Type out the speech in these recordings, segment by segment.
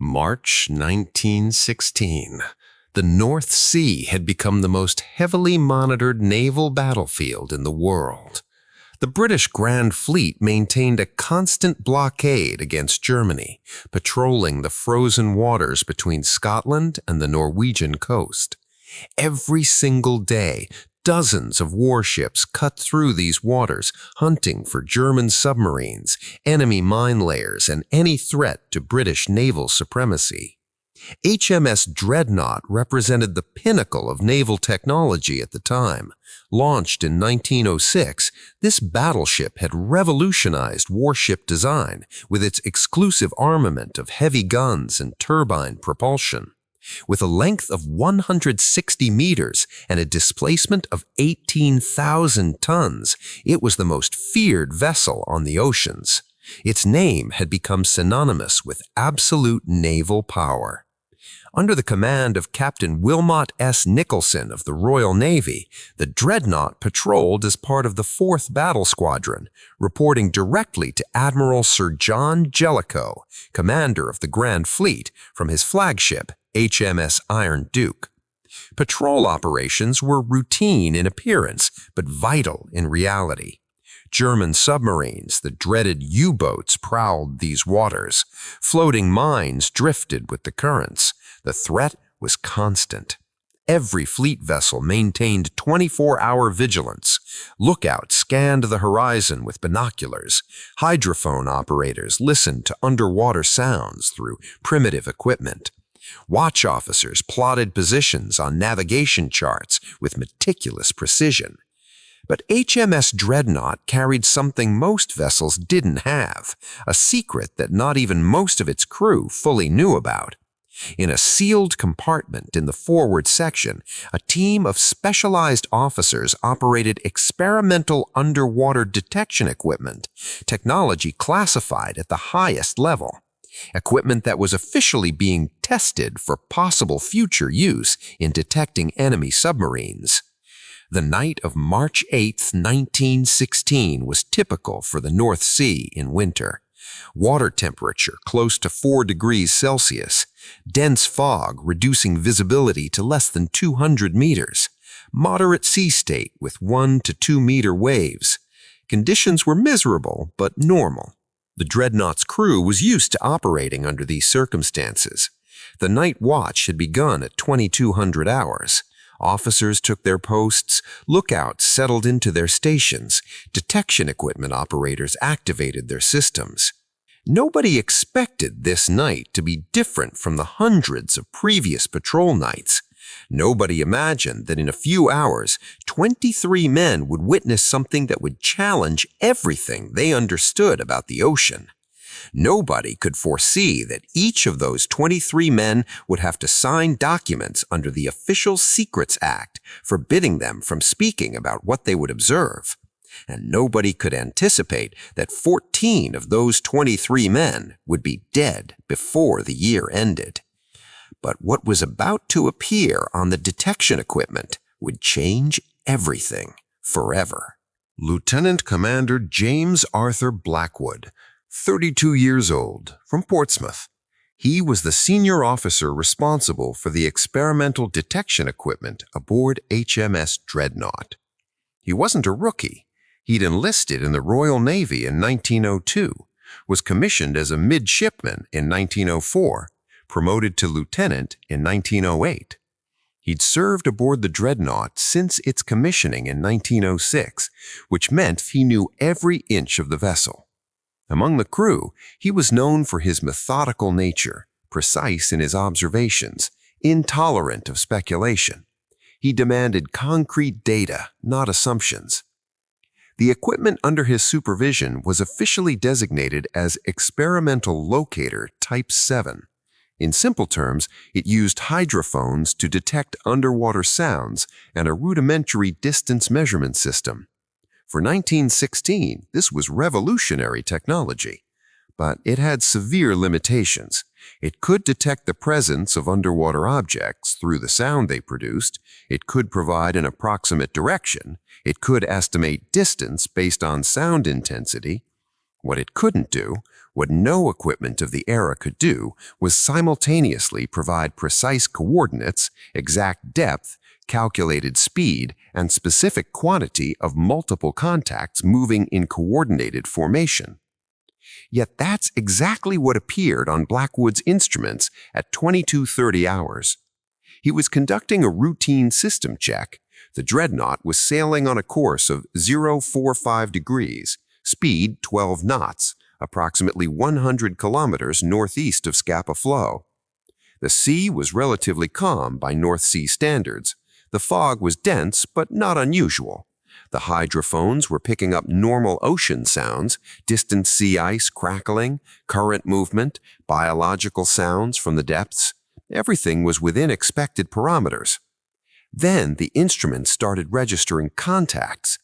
March 1916. The North Sea had become the most heavily monitored naval battlefield in the world. The British Grand Fleet maintained a constant blockade against Germany, patrolling the frozen waters between Scotland and the Norwegian coast. Every single day, dozens of warships cut through these waters, hunting for German submarines, enemy mine layers, and any threat to British naval supremacy. HMS Dreadnought represented the pinnacle of naval technology at the time. Launched in 1906, this battleship had revolutionized warship design with its exclusive armament of heavy guns and turbine propulsion. With a length of 160 meters and a displacement of 18,000 tons, it was the most feared vessel on the oceans. Its name had become synonymous with absolute naval power. Under the command of Captain Wilmot S. Nicholson of the Royal Navy, the Dreadnought patrolled as part of the 4th Battle Squadron, reporting directly to Admiral Sir John Jellicoe, commander of the Grand Fleet, from his flagship, HMS Iron Duke. Patrol operations were routine in appearance, but vital in reality. German submarines, the dreaded U-boats, prowled these waters. Floating mines drifted with the currents. The threat was constant. Every fleet vessel maintained 24-hour vigilance. Lookouts scanned the horizon with binoculars. Hydrophone operators listened to underwater sounds through primitive equipment. Watch officers plotted positions on navigation charts with meticulous precision. But HMS Dreadnought carried something most vessels didn't have, a secret that not even most of its crew fully knew about. In a sealed compartment in the forward section, a team of specialized officers operated experimental underwater detection equipment, technology classified at the highest level. Equipment that was officially being tested for possible future use in detecting enemy submarines. The night of March 8, 1916 was typical for the North Sea in winter. Water temperature close to 4 degrees Celsius, dense fog reducing visibility to less than 200 meters, moderate sea state with 1 to 2 meter waves. Conditions were miserable but normal. The Dreadnought's crew was used to operating under these circumstances. The night watch had begun at 2200 hours. Officers took their posts, lookouts settled into their stations, detection equipment operators activated their systems. Nobody expected this night to be different from the hundreds of previous patrol nights. Nobody imagined that in a few hours, 23 men would witness something that would challenge everything they understood about the ocean. Nobody could foresee that each of those 23 men would have to sign documents under the Official Secrets Act, forbidding them from speaking about what they would observe. And nobody could anticipate that 14 of those 23 men would be dead before the year ended. But what was about to appear on the detection equipment would change everything forever. Lieutenant Commander James Arthur Blackwood, 32 years old, from Portsmouth. He was the senior officer responsible for the experimental detection equipment aboard HMS Dreadnought. He wasn't a rookie. He'd enlisted in the Royal Navy in 1902, was commissioned as a midshipman in 1904, promoted to lieutenant in 1908. He'd served aboard the Dreadnought since its commissioning in 1906, which meant he knew every inch of the vessel. Among the crew, he was known for his methodical nature, precise in his observations, intolerant of speculation. He demanded concrete data, not assumptions. The equipment under his supervision was officially designated as Experimental Locator Type 7. In simple terms, it used hydrophones to detect underwater sounds and a rudimentary distance measurement system. For 1916, this was revolutionary technology, but it had severe limitations. It could detect the presence of underwater objects through the sound they produced. It could provide an approximate direction. It could estimate distance based on sound intensity. What it couldn't do What no equipment of the era could do was simultaneously provide precise coordinates, exact depth, calculated speed, and specific quantity of multiple contacts moving in coordinated formation. Yet that's exactly what appeared on Blackwood's instruments at 22:30 hours. He was conducting a routine system check. The Dreadnought was sailing on a course of 045 degrees, speed 12 knots, approximately 100 kilometers northeast of Scapa Flow. The sea was relatively calm by North Sea standards. The fog was dense but not unusual. The hydrophones were picking up normal ocean sounds, distant sea ice crackling, current movement, biological sounds from the depths. Everything was within expected parameters. Then the instruments started registering contacts.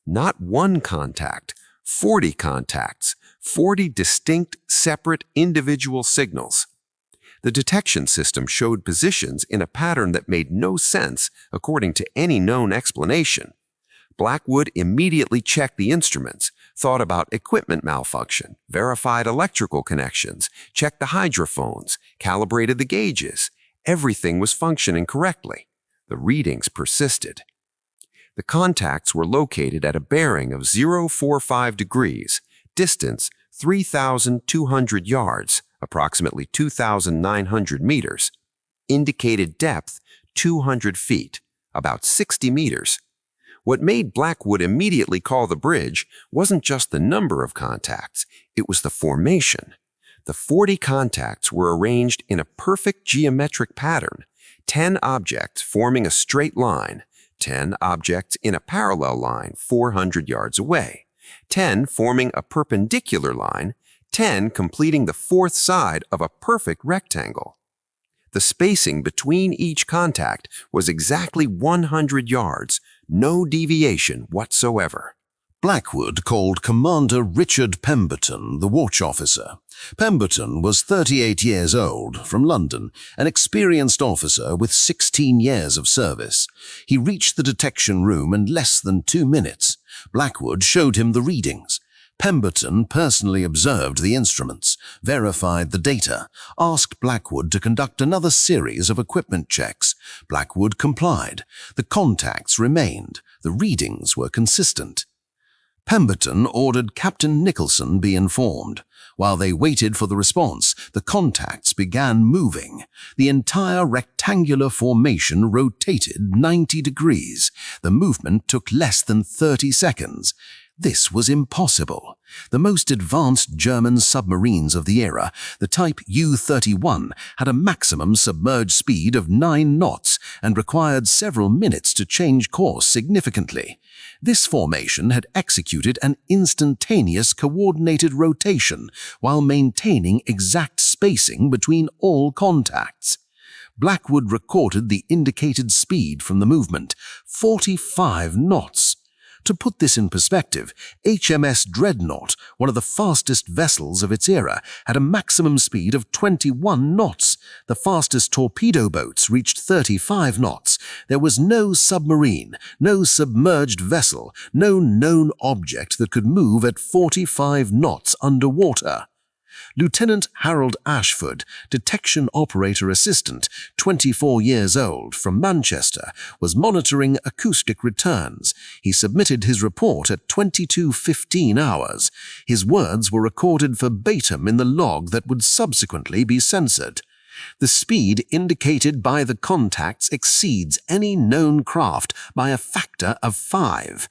Not one contact, 40 contacts, 40 distinct, separate, individual signals. The detection system showed positions in a pattern that made no sense according to any known explanation. Blackwood immediately checked the instruments, thought about equipment malfunction, verified electrical connections, checked the hydrophones, calibrated the gauges. Everything was functioning correctly. The readings persisted. The contacts were located at a bearing of 045 degrees, distance 3,200 yards, approximately 2,900 meters, indicated depth 200 feet, about 60 meters. What made Blackwood immediately call the bridge wasn't just the number of contacts, it was the formation. The 40 contacts were arranged in a perfect geometric pattern, 10 objects forming a straight line, 10 objects in a parallel line 400 yards away, 10 forming a perpendicular line, 10 completing the fourth side of a perfect rectangle. The spacing between each contact was exactly 100 yards, no deviation whatsoever. Blackwood called Commander Richard Pemberton the watch officer. Pemberton was 38 years old, from London, an experienced officer with 16 years of service. He reached the detection room in less than 2 minutes. Blackwood showed him the readings. Pemberton personally observed the instruments, verified the data, asked Blackwood to conduct another series of equipment checks. Blackwood complied. The contacts remained. The readings were consistent. Pemberton ordered Captain Nicholson be informed. While they waited for the response, the contacts began moving. The entire rectangular formation rotated 90 degrees. The movement took less than 30 seconds. This was impossible. The most advanced German submarines of the era, the type U-31, had a maximum submerged speed of 9 knots and required several minutes to change course significantly. This formation had executed an instantaneous coordinated rotation while maintaining exact spacing between all contacts. Blackwood recorded the indicated speed from the movement, 45 knots. To put this in perspective, HMS Dreadnought, one of the fastest vessels of its era, had a maximum speed of 21 knots. The fastest torpedo boats reached 35 knots. There was no submarine, no submerged vessel, no known object that could move at 45 knots underwater. Lieutenant Harold Ashford, detection operator assistant, 24 years old, from Manchester, was monitoring acoustic returns. He submitted his report at 22:15 hours. His words were recorded verbatim in the log that would subsequently be censored. The speed indicated by the contacts exceeds any known craft by a factor of 5.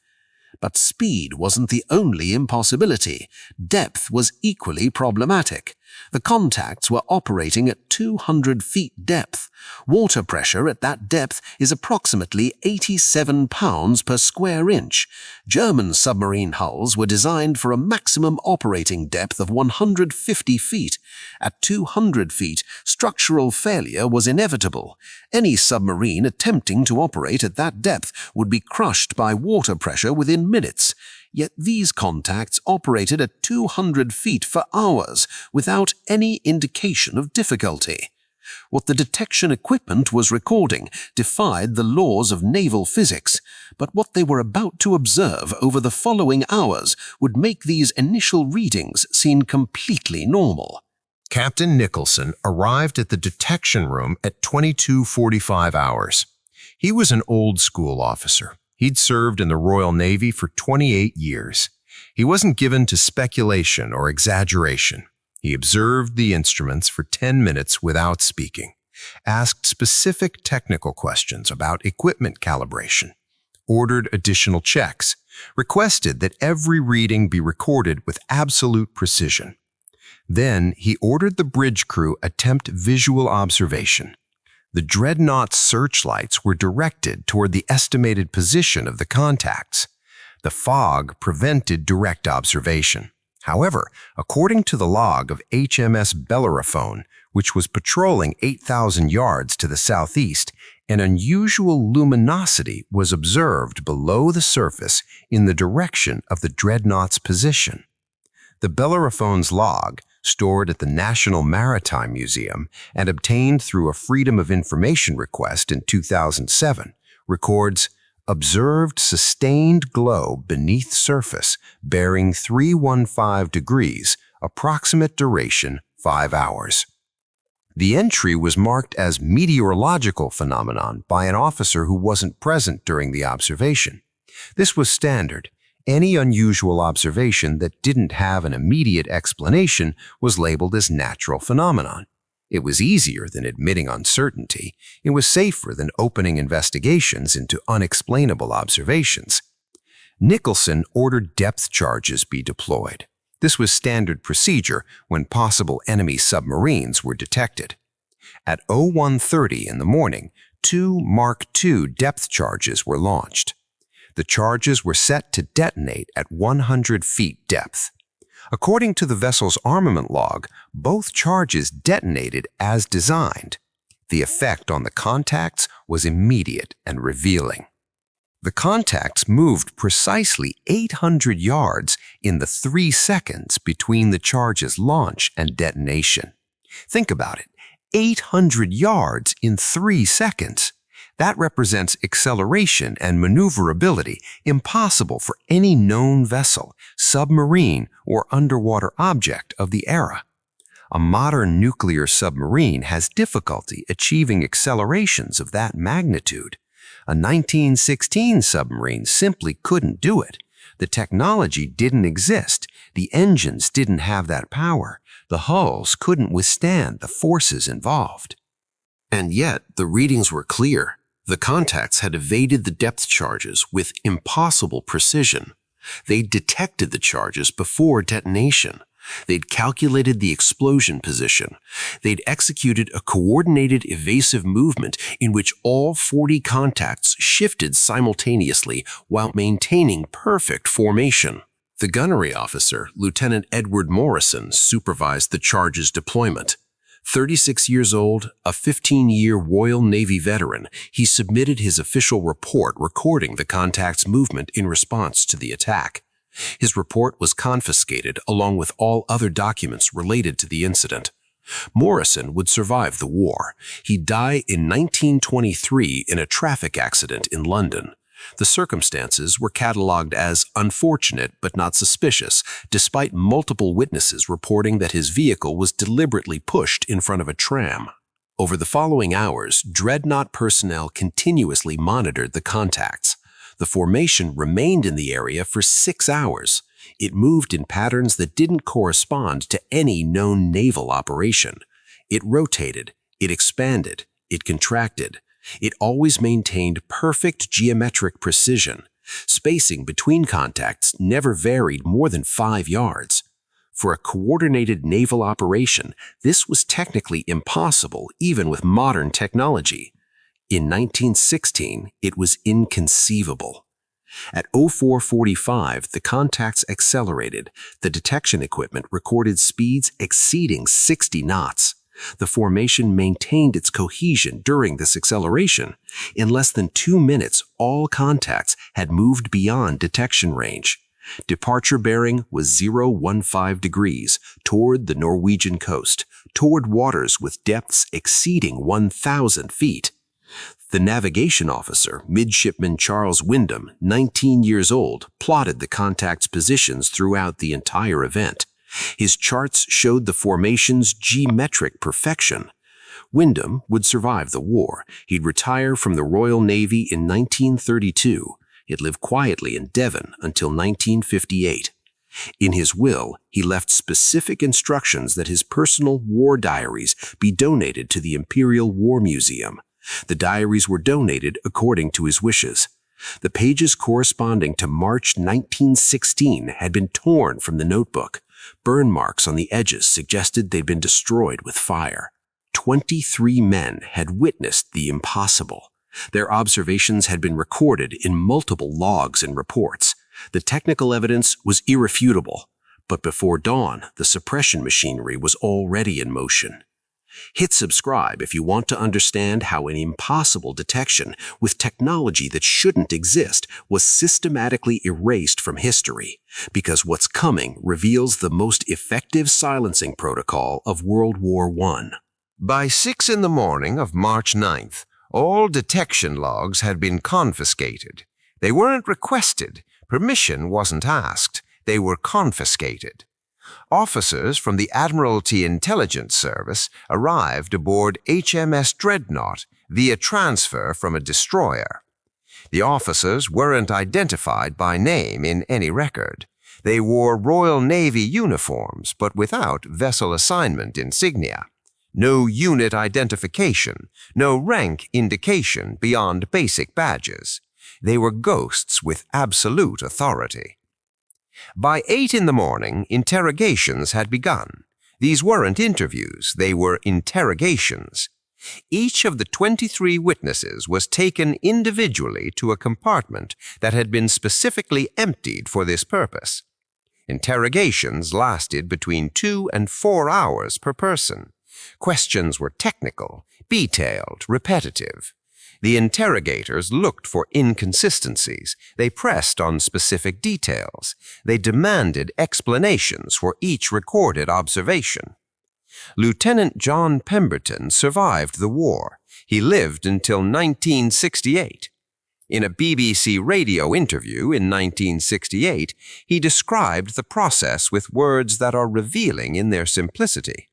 But speed wasn't the only impossibility. Depth was equally problematic. The contacts were operating at 200 feet depth. Water pressure at that depth is approximately 87 pounds per square inch. German submarine hulls were designed for a maximum operating depth of 150 feet. At 200 feet, structural failure was inevitable. Any submarine attempting to operate at that depth would be crushed by water pressure within minutes. Yet these contacts operated at 200 feet for hours without any indication of difficulty. What the detection equipment was recording defied the laws of naval physics. But what they were about to observe over the following hours would make these initial readings seem completely normal. Captain Nicholson arrived at the detection room at 22:45 hours. He was an old-school officer. He'd served in the Royal Navy for 28 years. He wasn't given to speculation or exaggeration. He observed the instruments for 10 minutes without speaking, asked specific technical questions about equipment calibration, ordered additional checks, requested that every reading be recorded with absolute precision. Then he ordered the bridge crew attempt visual observation. The Dreadnought searchlights were directed toward the estimated position of the contacts. The fog prevented direct observation. However, according to the log of HMS Bellerophon, which was patrolling 8,000 yards to the southeast, an unusual luminosity was observed below the surface in the direction of the Dreadnought's position. The Bellerophon's log, stored at the National Maritime Museum and obtained through a Freedom of Information request in 2007, records observed sustained glow beneath surface bearing 315 degrees, approximate duration 5 hours. The entry was marked as meteorological phenomenon by an officer who wasn't present during the observation. This was standard. Any unusual observation that didn't have an immediate explanation was labeled as natural phenomenon. It was easier than admitting uncertainty. It was safer than opening investigations into unexplainable observations. Nicholson ordered depth charges be deployed. This was standard procedure when possible enemy submarines were detected. At 01:30 in the morning, 2 Mark II depth charges were launched. The charges were set to detonate at 100 feet depth. According to the vessel's armament log, both charges detonated as designed. The effect on the contacts was immediate and revealing. The contacts moved precisely 800 yards in the 3 seconds between the charge's launch and detonation. Think about it, 800 yards in 3 seconds. That represents acceleration and maneuverability impossible for any known vessel, submarine, or underwater object of the era. A modern nuclear submarine has difficulty achieving accelerations of that magnitude. A 1916 submarine simply couldn't do it. The technology didn't exist. The engines didn't have that power. The hulls couldn't withstand the forces involved. And yet, the readings were clear. The contacts had evaded the depth charges with impossible precision. They'd detected the charges before detonation. They'd calculated the explosion position. They'd executed a coordinated evasive movement in which all 40 contacts shifted simultaneously while maintaining perfect formation. The gunnery officer, Lieutenant Edward Morrison, supervised the charges deployment. 36 years old, a 15-year Royal Navy veteran, he submitted his official report recording the contact's movement in response to the attack. His report was confiscated along with all other documents related to the incident. Morrison would survive the war. He'd die in 1923 in a traffic accident in London. The circumstances were catalogued as unfortunate but not suspicious, despite multiple witnesses reporting that his vehicle was deliberately pushed in front of a tram. Over the following hours, Dreadnought personnel continuously monitored the contacts. The formation remained in the area for 6 hours. It moved in patterns that didn't correspond to any known naval operation. It rotated, it expanded, it contracted. It always maintained perfect geometric precision. Spacing between contacts never varied more than 5 yards. For a coordinated naval operation, this was technically impossible even with modern technology. In 1916, it was inconceivable. At 04:45, the contacts accelerated. The detection equipment recorded speeds exceeding 60 knots. The formation maintained its cohesion during this acceleration. In less than 2 minutes, all contacts had moved beyond detection range. Departure bearing was 015 degrees toward the Norwegian coast, toward waters with depths exceeding 1,000 feet. The navigation officer, Midshipman Charles Wyndham, 19 years old, plotted the contact's positions throughout the entire event. His charts showed the formation's geometric perfection. Wyndham would survive the war. He'd retire from the Royal Navy in 1932. He'd live quietly in Devon until 1958. In his will, he left specific instructions that his personal war diaries be donated to the Imperial War Museum. The diaries were donated according to his wishes. The pages corresponding to March 1916 had been torn from the notebook. Burn marks on the edges suggested they'd been destroyed with fire. 23 men had witnessed the impossible. Their observations had been recorded in multiple logs and reports. The technical evidence was irrefutable, but before dawn, the suppression machinery was already in motion. Hit subscribe if you want to understand how an impossible detection with technology that shouldn't exist was systematically erased from history, because what's coming reveals the most effective silencing protocol of World War I. By 6 in the morning of March 9th, all detection logs had been confiscated. They weren't requested. Permission wasn't asked. They were confiscated. Officers from the Admiralty Intelligence Service arrived aboard HMS Dreadnought via transfer from a destroyer. The officers weren't identified by name in any record. They wore Royal Navy uniforms, but without vessel assignment insignia. No unit identification, no rank indication beyond basic badges. They were ghosts with absolute authority. By 8 in the morning, interrogations had begun. These weren't interviews, they were interrogations. Each of the 23 witnesses was taken individually to a compartment that had been specifically emptied for this purpose. Interrogations lasted between 2 and 4 hours per person. Questions were technical, detailed, repetitive. The interrogators looked for inconsistencies. They pressed on specific details. They demanded explanations for each recorded observation. Lieutenant John Pemberton survived the war. He lived until 1968. In a BBC radio interview in 1968, he described the process with words that are revealing in their simplicity.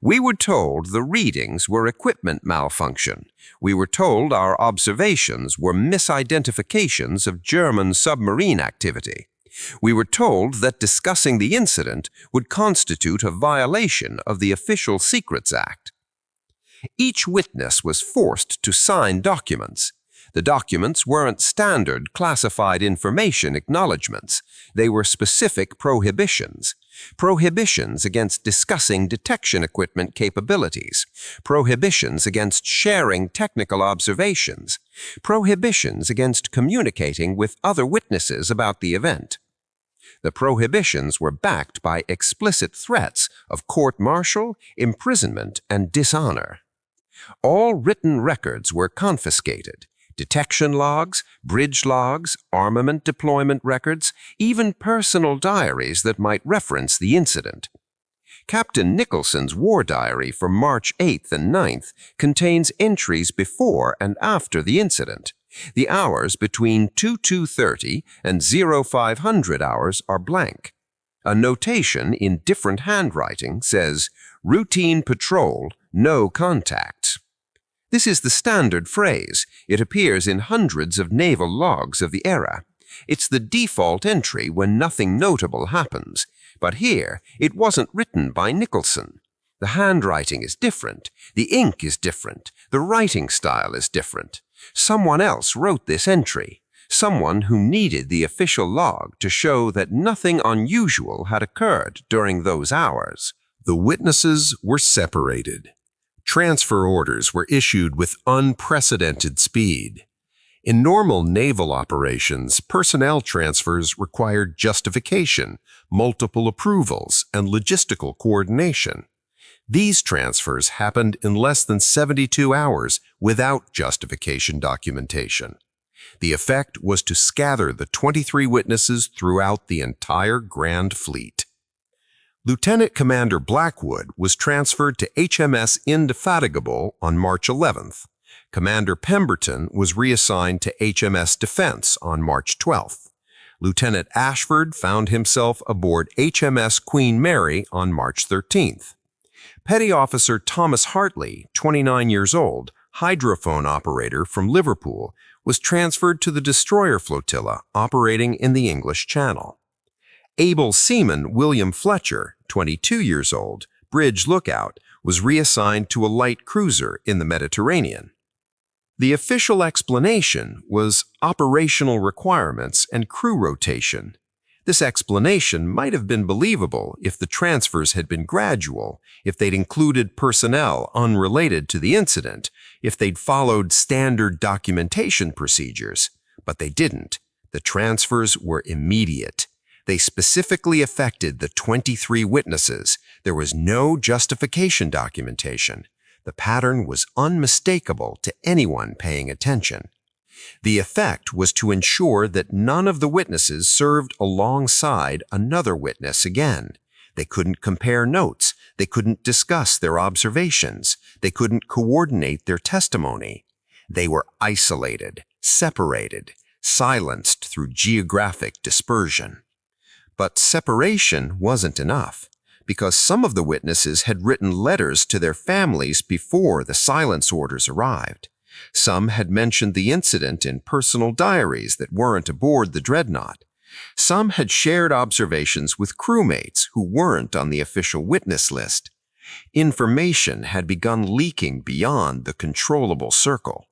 We were told the readings were equipment malfunction. We were told our observations were misidentifications of German submarine activity. We were told that discussing the incident would constitute a violation of the Official Secrets Act. Each witness was forced to sign documents. The documents weren't standard classified information acknowledgments. They were specific prohibitions. Prohibitions against discussing detection equipment capabilities. Prohibitions against sharing technical observations. Prohibitions against communicating with other witnesses about the event. The prohibitions were backed by explicit threats of court-martial, imprisonment, and dishonor. All written records were confiscated. Detection logs, bridge logs, armament deployment records, even personal diaries that might reference the incident. Captain Nicholson's war diary for March 8th and 9th contains entries before and after the incident. The hours between 22:30 and 0500 hours are blank. A notation in different handwriting says, "Routine patrol, no contact." This is the standard phrase. It appears in hundreds of naval logs of the era. It's the default entry when nothing notable happens. But here, it wasn't written by Nicholson. The handwriting is different. The ink is different. The writing style is different. Someone else wrote this entry. Someone who needed the official log to show that nothing unusual had occurred during those hours. The witnesses were separated. Transfer orders were issued with unprecedented speed. In normal naval operations, personnel transfers required justification, multiple approvals, and logistical coordination. These transfers happened in less than 72 hours without justification documentation. The effect was to scatter the 23 witnesses throughout the entire Grand Fleet. Lieutenant Commander Blackwood was transferred to HMS Indefatigable on March 11th. Commander Pemberton was reassigned to HMS Defense on March 12th. Lieutenant Ashford found himself aboard HMS Queen Mary on March 13th. Petty Officer Thomas Hartley, 29 years old, hydrophone operator from Liverpool, was transferred to the destroyer flotilla operating in the English Channel. Able seaman William Fletcher, 22 years old, bridge lookout, was reassigned to a light cruiser in the Mediterranean. The official explanation was operational requirements and crew rotation. This explanation might have been believable if the transfers had been gradual, if they'd included personnel unrelated to the incident, if they'd followed standard documentation procedures. But they didn't. The transfers were immediate. They specifically affected the 23 witnesses. There was no justification documentation. The pattern was unmistakable to anyone paying attention. The effect was to ensure that none of the witnesses served alongside another witness again. They couldn't compare notes. They couldn't discuss their observations. They couldn't coordinate their testimony. They were isolated, separated, silenced through geographic dispersion. But separation wasn't enough, because some of the witnesses had written letters to their families before the silence orders arrived. Some had mentioned the incident in personal diaries that weren't aboard the Dreadnought. Some had shared observations with crewmates who weren't on the official witness list. Information had begun leaking beyond the controllable circle.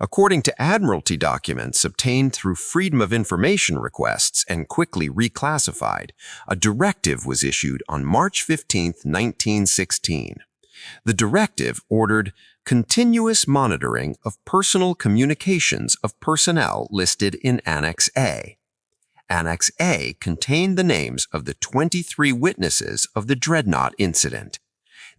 According to Admiralty documents obtained through Freedom of Information requests and quickly reclassified, a directive was issued on March 15, 1916. The directive ordered continuous monitoring of personal communications of personnel listed in Annex A. Annex A contained the names of the 23 witnesses of the Dreadnought incident.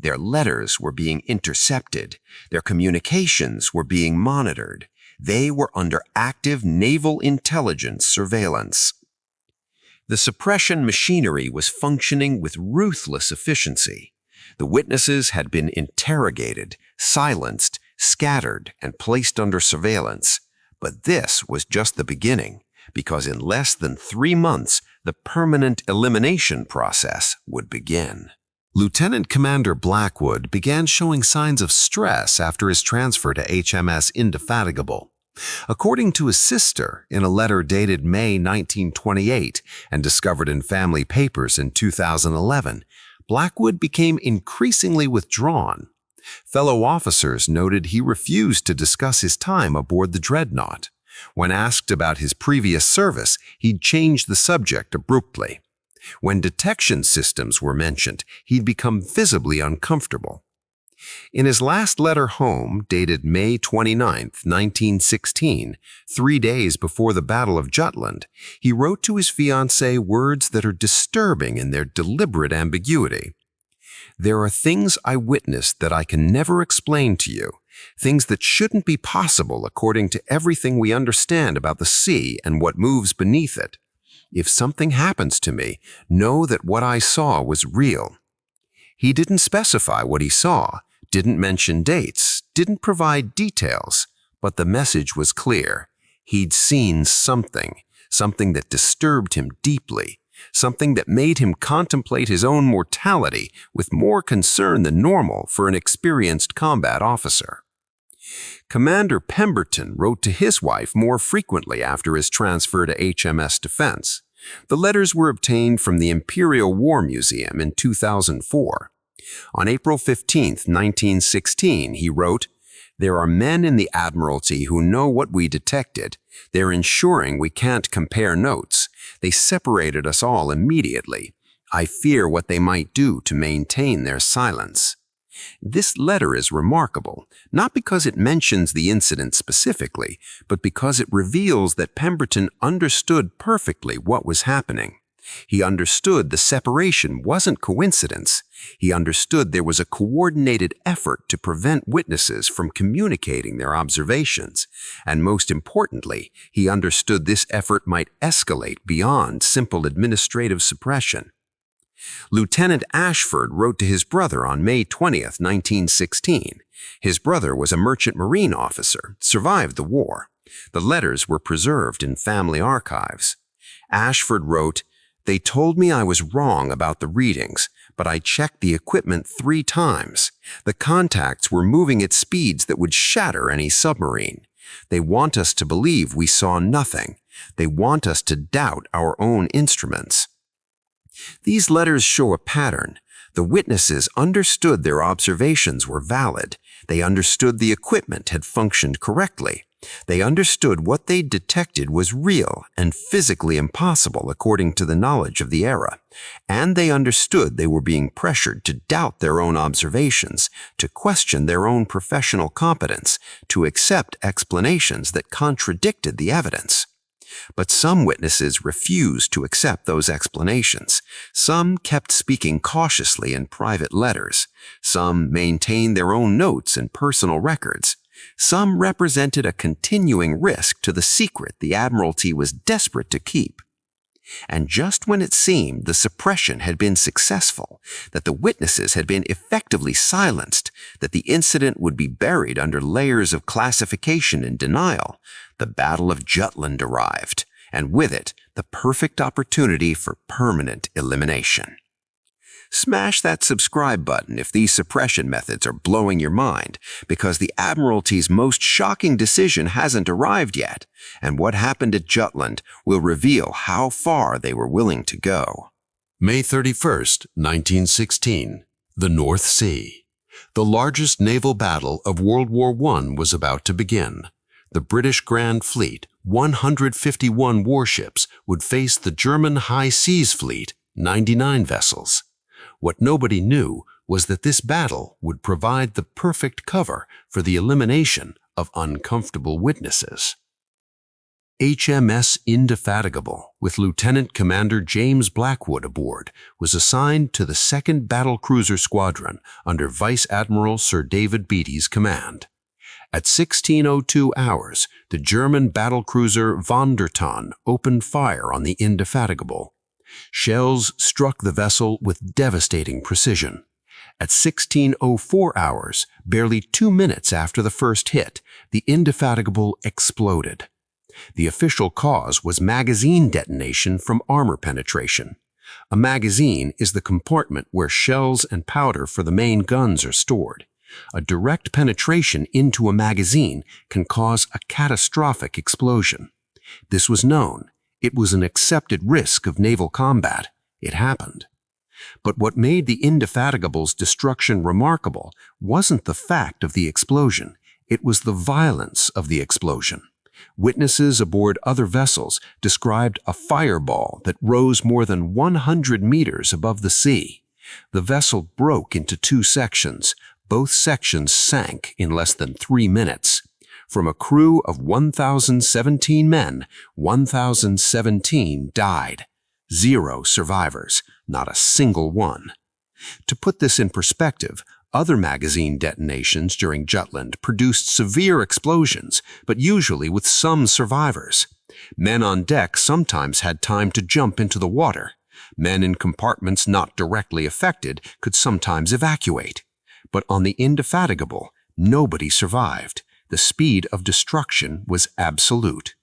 Their letters were being intercepted. Their communications were being monitored. They were under active naval intelligence surveillance. The suppression machinery was functioning with ruthless efficiency. The witnesses had been interrogated, silenced, scattered, and placed under surveillance. But this was just the beginning, because in less than 3 months, the permanent elimination process would begin. Lieutenant Commander Blackwood began showing signs of stress after his transfer to HMS Indefatigable. According to his sister, in a letter dated May 1928 and discovered in family papers in 2011, Blackwood became increasingly withdrawn. Fellow officers noted he refused to discuss his time aboard the Dreadnought. When asked about his previous service, he'd changed the subject abruptly. When detection systems were mentioned, he'd become visibly uncomfortable. In his last letter home, dated May 29, 1916, 3 days before the Battle of Jutland, he wrote to his fiancée words that are disturbing in their deliberate ambiguity. "There are things I witnessed that I can never explain to you, things that shouldn't be possible according to everything we understand about the sea and what moves beneath it. If something happens to me, know that what I saw was real." He didn't specify what he saw, didn't mention dates, didn't provide details, but the message was clear. He'd seen something that disturbed him deeply, something that made him contemplate his own mortality with more concern than normal for an experienced combat officer. Commander Pemberton wrote to his wife more frequently after his transfer to HMS Defense. The letters were obtained from the Imperial War Museum in 2004. On April 15, 1916, he wrote, "There are men in the Admiralty who know what we detected. They're ensuring we can't compare notes. They separated us all immediately. I fear what they might do to maintain their silence." This letter is remarkable, not because it mentions the incident specifically, but because it reveals that Pemberton understood perfectly what was happening. He understood the separation wasn't coincidence. He understood there was a coordinated effort to prevent witnesses from communicating their observations. And most importantly, he understood this effort might escalate beyond simple administrative suppression. Lieutenant Ashford wrote to his brother on May 20th, 1916. His brother was a merchant marine officer, survived the war. The letters were preserved in family archives. Ashford wrote, "They told me I was wrong about the readings, but I checked the equipment 3 times. The contacts were moving at speeds that would shatter any submarine. They want us to believe we saw nothing. They want us to doubt our own instruments." These letters show a pattern. The witnesses understood their observations were valid. They understood the equipment had functioned correctly. They understood what they detected was real and physically impossible according to the knowledge of the era. And they understood they were being pressured to doubt their own observations, to question their own professional competence, to accept explanations that contradicted the evidence. But some witnesses refused to accept those explanations. Some kept speaking cautiously in private letters. Some maintained their own notes and personal records. Some represented a continuing risk to the secret the Admiralty was desperate to keep. And just when it seemed the suppression had been successful, that the witnesses had been effectively silenced, that the incident would be buried under layers of classification and denial, the Battle of Jutland arrived, and with it, the perfect opportunity for permanent elimination. Smash that subscribe button if these suppression methods are blowing your mind, because the Admiralty's most shocking decision hasn't arrived yet, and what happened at Jutland will reveal how far they were willing to go. May 31st, 1916. The North Sea. The largest naval battle of World War I was about to begin. The British Grand Fleet, 151 warships, would face the German High Seas Fleet, 99 vessels. What nobody knew was that this battle would provide the perfect cover for the elimination of uncomfortable witnesses. HMS Indefatigable, with Lieutenant Commander James Blackwood aboard, was assigned to the 2nd Battlecruiser Squadron under Vice Admiral Sir David Beatty's command. At 16:02 hours, the German battlecruiser Von der Tann opened fire on the Indefatigable. Shells struck the vessel with devastating precision. At 16:04 hours, barely 2 minutes after the first hit, the Indefatigable exploded. The official cause was magazine detonation from armor penetration. A magazine is the compartment where shells and powder for the main guns are stored. A direct penetration into a magazine can cause a catastrophic explosion. This was known. It was an accepted risk of naval combat. It happened. But what made the Indefatigable's destruction remarkable wasn't the fact of the explosion. It was the violence of the explosion. Witnesses aboard other vessels described a fireball that rose more than 100 meters above the sea. The vessel broke into 2 sections. Both sections sank in less than 3 minutes. From a crew of 1,017 men, 1,017 died. 0 survivors, not a single one. To put this in perspective, other magazine detonations during Jutland produced severe explosions, but usually with some survivors. Men on deck sometimes had time to jump into the water. Men in compartments not directly affected could sometimes evacuate. But on the Indefatigable, nobody survived. The speed of destruction was absolute.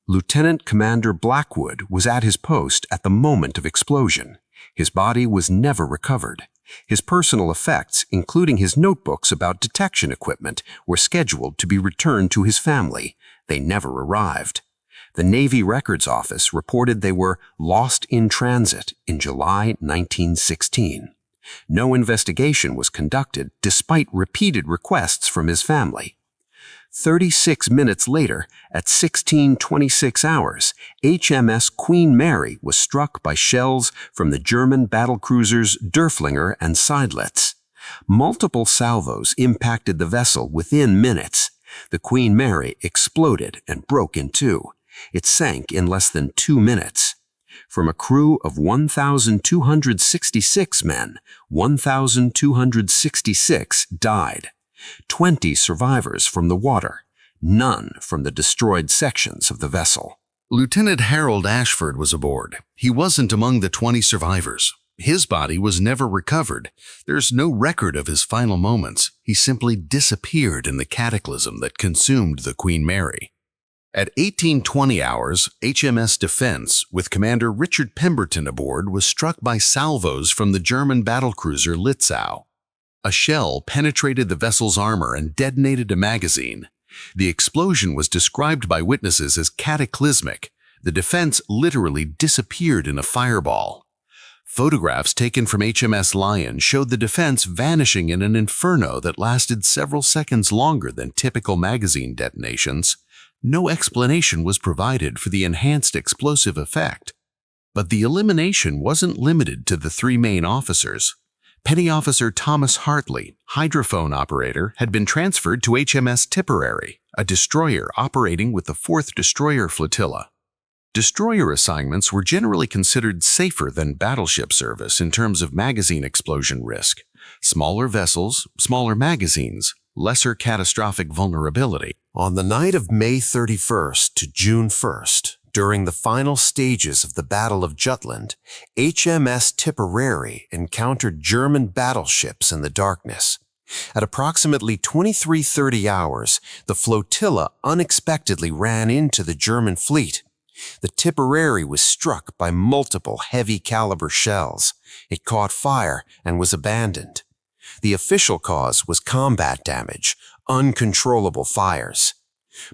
Lieutenant Commander Blackwood was at his post at the moment of explosion. His body was never recovered. His personal effects, including his notebooks about detection equipment, were scheduled to be returned to his family. They never arrived. The Navy Records Office reported they were lost in transit in July 1916. No investigation was conducted despite repeated requests from his family. 36 minutes later, at 16:26 hours, HMS Queen Mary was struck by shells from the German battlecruisers Derfflinger and Seydlitz. Multiple salvos impacted the vessel within minutes. The Queen Mary exploded and broke in 2. It sank in less than 2 minutes. From a crew of 1,266 men, 1,266 died. 20 survivors from the water, none from the destroyed sections of the vessel. Lieutenant Harold Ashford was aboard. He wasn't among the 20 survivors. His body was never recovered. There's no record of his final moments. He simply disappeared in the cataclysm that consumed the Queen Mary. At 18:20 hours, HMS Defense, with Commander Richard Pemberton aboard, was struck by salvos from the German battlecruiser Lützow. A shell penetrated the vessel's armor and detonated a magazine. The explosion was described by witnesses as cataclysmic. The Defense literally disappeared in a fireball. Photographs taken from HMS Lion showed the Defense vanishing in an inferno that lasted several seconds longer than typical magazine detonations. No explanation was provided for the enhanced explosive effect. But the elimination wasn't limited to the 3 main officers. Petty Officer Thomas Hartley, hydrophone operator, had been transferred to HMS Tipperary, a destroyer operating with the 4th Destroyer Flotilla. Destroyer assignments were generally considered safer than battleship service in terms of magazine explosion risk. Smaller vessels, smaller magazines, lesser catastrophic vulnerability. On the night of May 31st to June 1st, during the final stages of the Battle of Jutland, HMS Tipperary encountered German battleships in the darkness. At approximately 23:30 hours, the flotilla unexpectedly ran into the German fleet. The Tipperary was struck by multiple heavy-caliber shells. It caught fire and was abandoned. The official cause was combat damage, uncontrollable fires.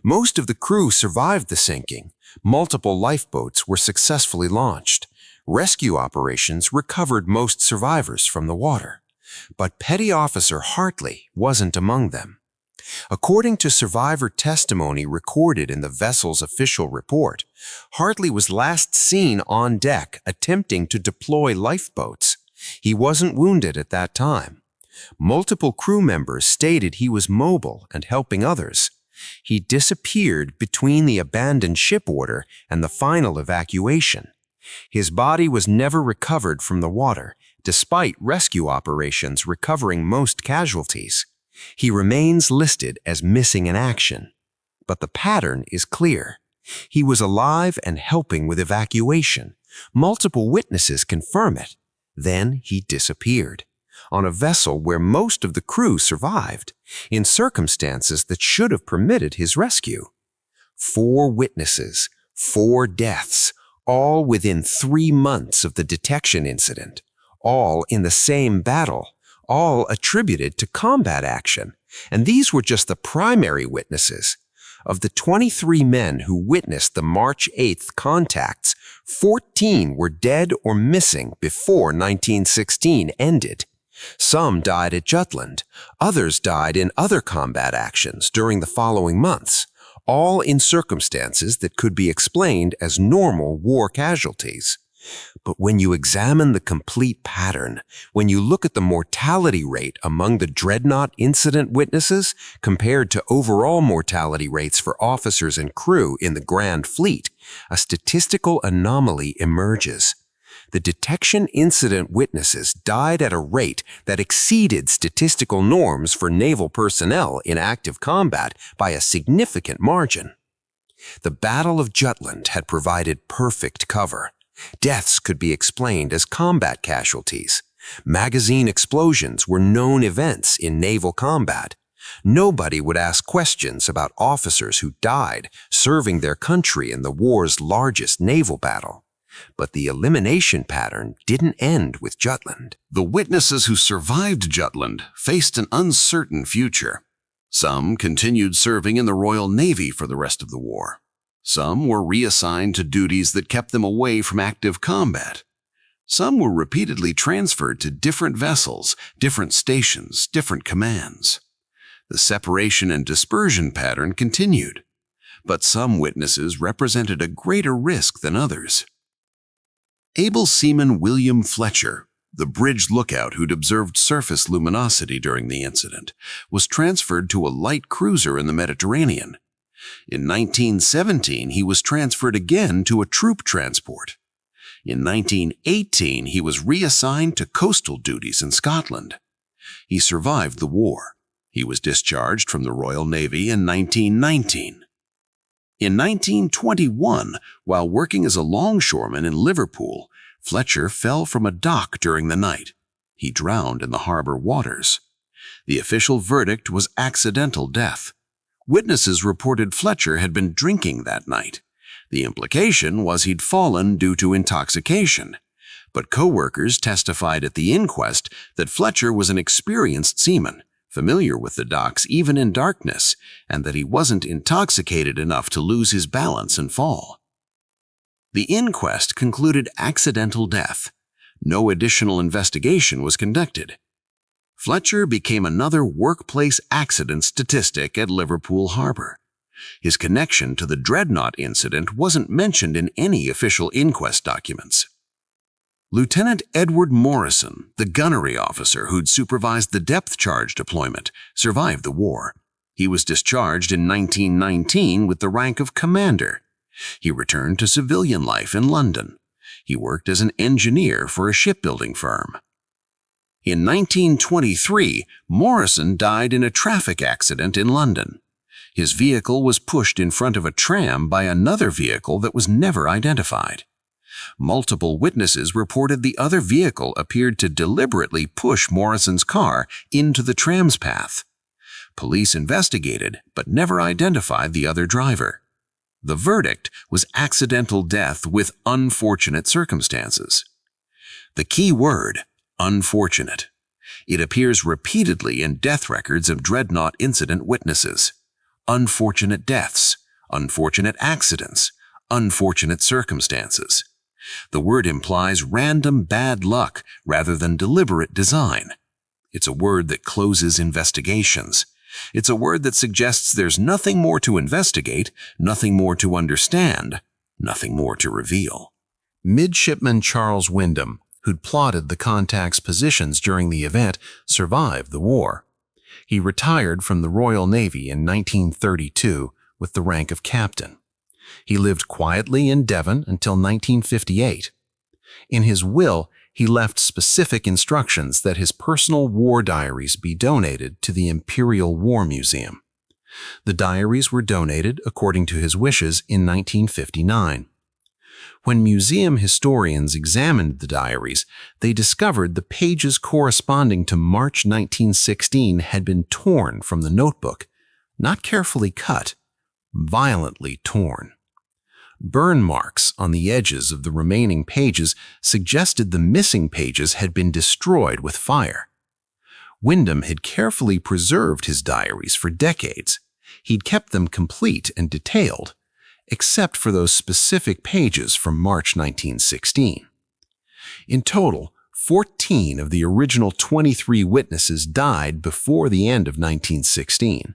Most of the crew survived the sinking. Multiple lifeboats were successfully launched. Rescue operations recovered most survivors from the water. But Petty Officer Hartley wasn't among them. According to survivor testimony recorded in the vessel's official report, Hartley was last seen on deck attempting to deploy lifeboats. He wasn't wounded at that time. Multiple crew members stated he was mobile and helping others. He disappeared between the abandoned ship order and the final evacuation. His body was never recovered from the water, despite rescue operations recovering most casualties. He remains listed as missing in action. But the pattern is clear. He was alive and helping with evacuation. Multiple witnesses confirm it. Then he disappeared. On a vessel where most of the crew survived, in circumstances that should have permitted his rescue. 4 witnesses, 4 deaths, all within 3 months of the detection incident, all in the same battle, all attributed to combat action. And these were just the primary witnesses. Of the 23 men who witnessed the March 8th contacts, 14 were dead or missing before 1916 ended. Some died at Jutland. Others died in other combat actions during the following months, all in circumstances that could be explained as normal war casualties. But when you examine the complete pattern, when you look at the mortality rate among the Dreadnought incident witnesses compared to overall mortality rates for officers and crew in the Grand Fleet, a statistical anomaly emerges. The detection incident witnesses died at a rate that exceeded statistical norms for naval personnel in active combat by a significant margin. The Battle of Jutland had provided perfect cover. Deaths could be explained as combat casualties. Magazine explosions were known events in naval combat. Nobody would ask questions about officers who died serving their country in the war's largest naval battle. But the elimination pattern didn't end with Jutland. The witnesses who survived Jutland faced an uncertain future. Some continued serving in the Royal Navy for the rest of the war. Some were reassigned to duties that kept them away from active combat. Some were repeatedly transferred to different vessels, different stations, different commands. The separation and dispersion pattern continued, but some witnesses represented a greater risk than others. Able seaman William Fletcher, the bridge lookout who'd observed surface luminosity during the incident, was transferred to a light cruiser in the Mediterranean. In 1917, he was transferred again to a troop transport. In 1918, he was reassigned to coastal duties in Scotland. He survived the war. He was discharged from the Royal Navy in 1919. In 1921, while working as a longshoreman in Liverpool, Fletcher fell from a dock during the night. He drowned in the harbor waters. The official verdict was accidental death. Witnesses reported Fletcher had been drinking that night. The implication was he'd fallen due to intoxication. But co-workers testified at the inquest that Fletcher was an experienced seaman, familiar with the docks even in darkness, and that he wasn't intoxicated enough to lose his balance and fall. The inquest concluded accidental death. No additional investigation was conducted. Fletcher became another workplace accident statistic at Liverpool Harbor. His connection to the Dreadnought incident wasn't mentioned in any official inquest documents. Lieutenant Edward Morrison, the gunnery officer who'd supervised the depth charge deployment, survived the war. He was discharged in 1919 with the rank of commander. He returned to civilian life in London. He worked as an engineer for a shipbuilding firm. In 1923, Morrison died in a traffic accident in London. His vehicle was pushed in front of a tram by another vehicle that was never identified. Multiple witnesses reported the other vehicle appeared to deliberately push Morrison's car into the tram's path. Police investigated, but never identified the other driver. The verdict was accidental death with unfortunate circumstances. The key word, unfortunate. It appears repeatedly in death records of Dreadnought incident witnesses. Unfortunate deaths, unfortunate accidents, unfortunate circumstances. The word implies random bad luck rather than deliberate design. It's a word that closes investigations. It's a word that suggests there's nothing more to investigate, nothing more to understand, nothing more to reveal. Midshipman Charles Wyndham, who'd plotted the contacts' positions during the event, survived the war. He retired from the Royal Navy in 1932 with the rank of captain. He lived quietly in Devon until 1958. In his will, he left specific instructions that his personal war diaries be donated to the Imperial War Museum. The diaries were donated according to his wishes in 1959. When museum historians examined the diaries, they discovered the pages corresponding to March 1916 had been torn from the notebook, not carefully cut, violently torn. Burn marks on the edges of the remaining pages suggested the missing pages had been destroyed with fire. Wyndham had carefully preserved his diaries for decades. He'd kept them complete and detailed, except for those specific pages from March 1916. In total, 14 of the original 23 witnesses died before the end of 1916.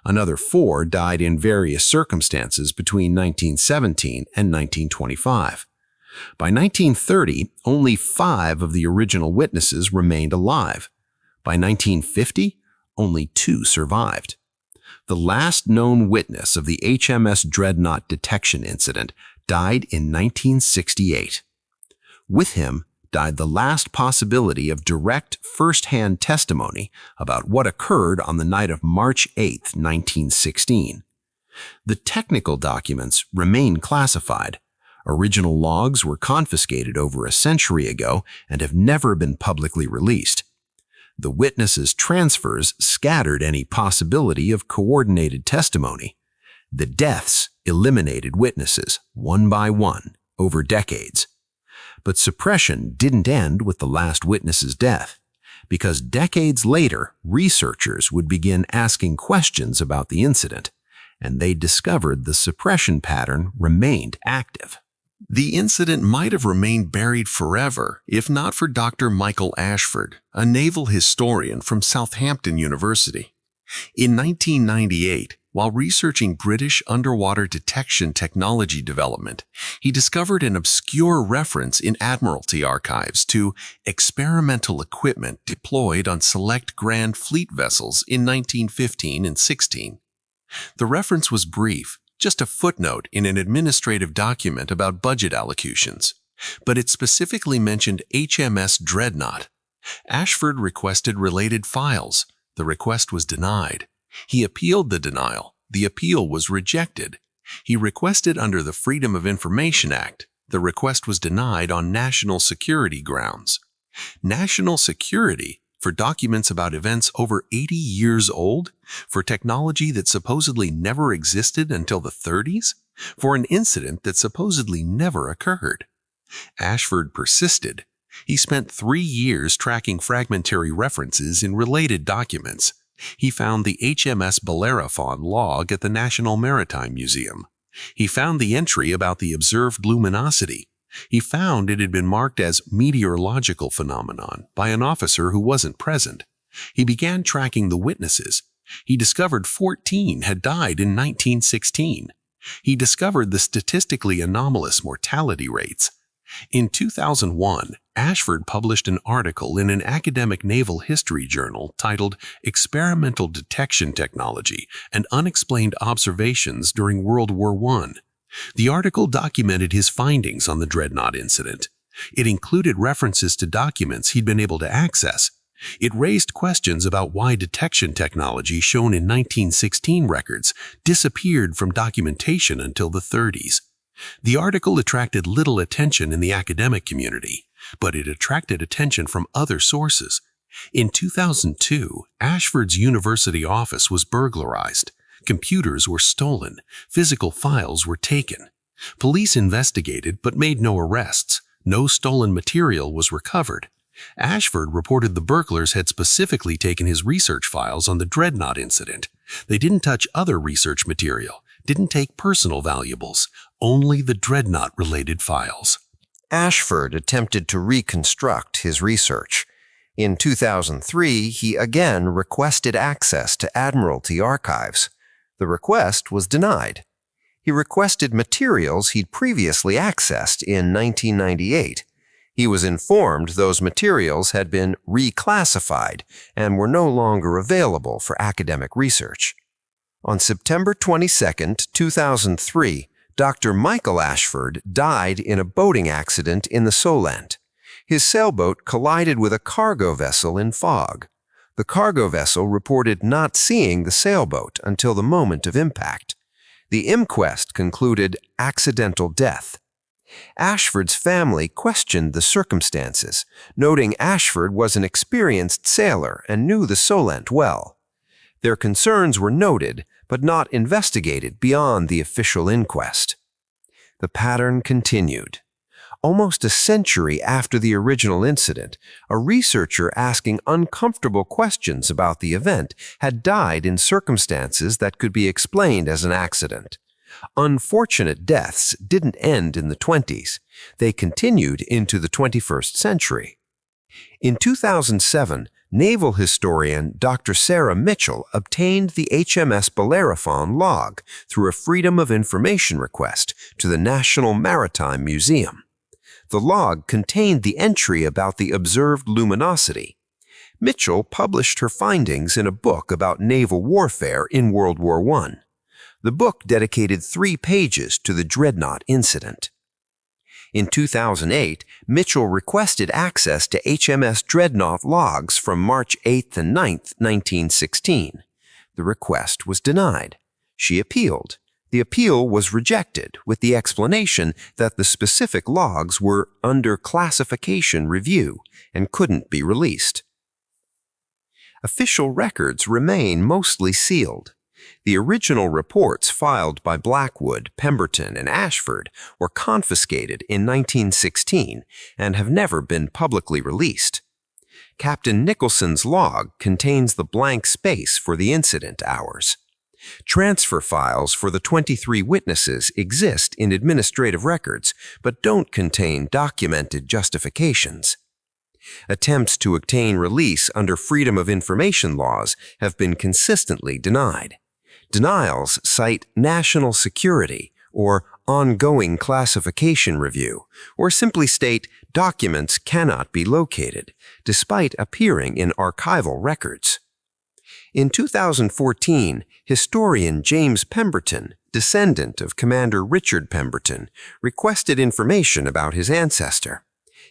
Another 4 died in various circumstances between 1917 and 1925. By 1930, only 5 of the original witnesses remained alive. By 1950, only 2 survived. The last known witness of the HMS Dreadnought detection incident died in 1968. With him died the last possibility of direct first-hand testimony about what occurred on the night of March 8, 1916. The technical documents remain classified. Original logs were confiscated over a century ago and have never been publicly released. The witnesses' transfers scattered any possibility of coordinated testimony. The deaths eliminated witnesses, one by one, over decades. But suppression didn't end with the last witness's death, because decades later, researchers would begin asking questions about the incident, and they discovered the suppression pattern remained active. The incident might have remained buried forever if not for Dr. Michael Ashford, a naval historian from Southampton University. In 1998, while researching British underwater detection technology development, he discovered an obscure reference in Admiralty archives to experimental equipment deployed on select Grand Fleet vessels in 1915 and 16. The reference was brief, just a footnote in an administrative document about budget allocutions, but it specifically mentioned HMS Dreadnought. Ashford requested related files. The request was denied. He appealed the denial. The appeal was rejected. He requested under the Freedom of Information Act. The request was denied on national security grounds. National security for documents about events over 80 years old? For technology that supposedly never existed until the 30s? For an incident that supposedly never occurred? Ashford persisted. He spent 3 years tracking fragmentary references in related documents. He found the HMS Bellerophon log at the National Maritime Museum. He found the entry about the observed luminosity. He found it had been marked as meteorological phenomenon by an officer who wasn't present. He began tracking the witnesses. He discovered 14 had died in 1916. He discovered the statistically anomalous mortality rates. In 2001, Ashford published an article in an academic naval history journal titled Experimental Detection Technology and Unexplained Observations During World War I. The article documented his findings on the Dreadnought incident. It included references to documents he'd been able to access. It raised questions about why detection technology shown in 1916 records disappeared from documentation until the 30s. The article attracted little attention in the academic community, but it attracted attention from other sources. In 2002, Ashford's university office was burglarized. Computers were stolen. Physical files were taken. Police investigated but made no arrests. No stolen material was recovered. Ashford reported the burglars had specifically taken his research files on the Dreadnought incident. They didn't touch other research material, didn't take personal valuables, only the Dreadnought-related files. Ashford attempted to reconstruct his research. In 2003, he again requested access to Admiralty archives. The request was denied. He requested materials he'd previously accessed in 1998. He was informed those materials had been reclassified and were no longer available for academic research. On September 22, 2003, Dr. Michael Ashford died in a boating accident in the Solent. His sailboat collided with a cargo vessel in fog. The cargo vessel reported not seeing the sailboat until the moment of impact. The inquest concluded accidental death. Ashford's family questioned the circumstances, noting Ashford was an experienced sailor and knew the Solent well. Their concerns were noted, but not investigated beyond the official inquest. The pattern continued. Almost a century after the original incident, a researcher asking uncomfortable questions about the event had died in circumstances that could be explained as an accident. Unfortunate deaths didn't end in the 20s. They continued into the 21st century. In 2007, naval historian Dr. Sarah Mitchell obtained the HMS Bellerophon log through a Freedom of Information request to the National Maritime Museum. The log contained the entry about the observed luminosity. Mitchell published her findings in a book about naval warfare in World War I. The book dedicated 3 pages to the Dreadnought incident. In 2008, Mitchell requested access to HMS Dreadnought logs from March 8 and 9, 1916. The request was denied. She appealed. The appeal was rejected with the explanation that the specific logs were under classification review and couldn't be released. Official records remain mostly sealed. The original reports filed by Blackwood, Pemberton, and Ashford were confiscated in 1916 and have never been publicly released. Captain Nicholson's log contains the blank space for the incident hours. Transfer files for the 23 witnesses exist in administrative records, but don't contain documented justifications. Attempts to obtain release under Freedom of Information laws have been consistently denied. Denials cite national security or ongoing classification review, or simply state documents cannot be located, despite appearing in archival records. In 2014, historian James Pemberton, descendant of Commander Richard Pemberton, requested information about his ancestor.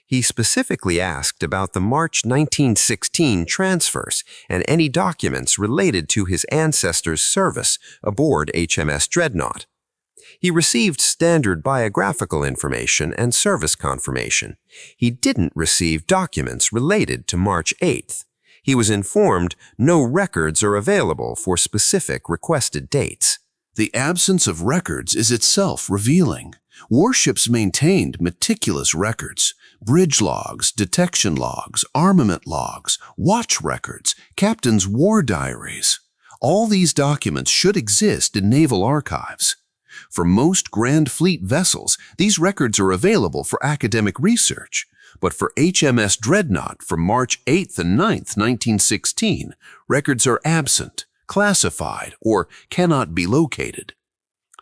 He specifically asked about the March 1916 transfers and any documents related to his ancestor's service aboard HMS Dreadnought. He received standard biographical information and service confirmation. He didn't receive documents related to March 8th. He was informed no records are available for specific requested dates. The absence of records is itself revealing. Warships maintained meticulous records: bridge logs, detection logs, armament logs, watch records, captains' war diaries. All these documents should exist in naval archives. For most Grand Fleet vessels, these records are available for academic research. But for HMS Dreadnought from March 8th and 9th, 1916, records are absent, classified, or cannot be located.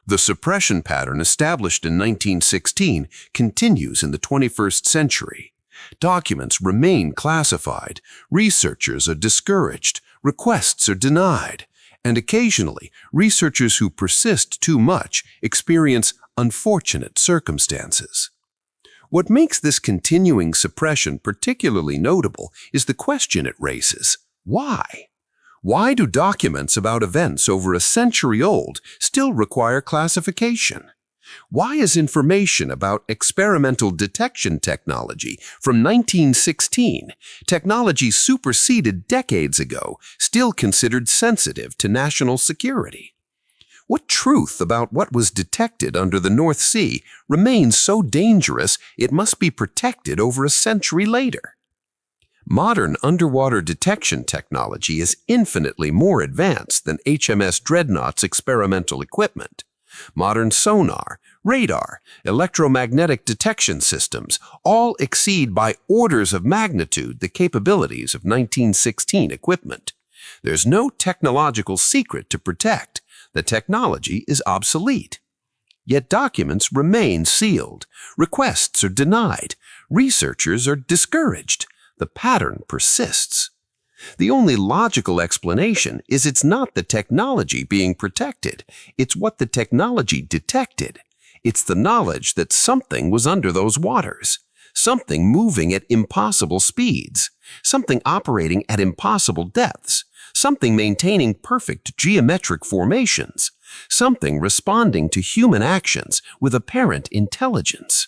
The suppression pattern established in 1916 continues in the 21st century. Documents remain classified, researchers are discouraged, requests are denied, and occasionally, researchers who persist too much experience unfortunate circumstances. What makes this continuing suppression particularly notable is the question it raises: why? Why do documents about events over a century old still require classification? Why is information about experimental detection technology from 1916, technology superseded decades ago, still considered sensitive to national security? What truth about what was detected under the North Sea remains so dangerous it must be protected over a century later? Modern underwater detection technology is infinitely more advanced than HMS Dreadnought's experimental equipment. Modern sonar, radar, electromagnetic detection systems all exceed by orders of magnitude the capabilities of 1916 equipment. There's no technological secret to protect. The technology is obsolete. Yet documents remain sealed. Requests are denied. Researchers are discouraged. The pattern persists. The only logical explanation is it's not the technology being protected. It's what the technology detected. It's the knowledge that something was under those waters, something moving at impossible speeds, something operating at impossible depths, something maintaining perfect geometric formations, something responding to human actions with apparent intelligence.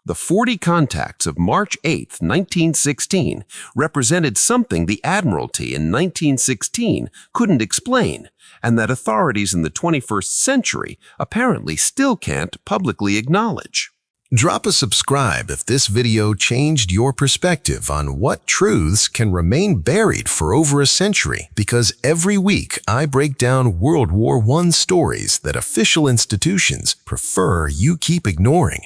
The 40 contacts of March 8, 1916, represented something the Admiralty in 1916 couldn't explain, and that authorities in the 21st century apparently still can't publicly acknowledge. Drop a subscribe if this video changed your perspective on what truths can remain buried for over a century, because every week I break down World War I stories that official institutions prefer you keep ignoring.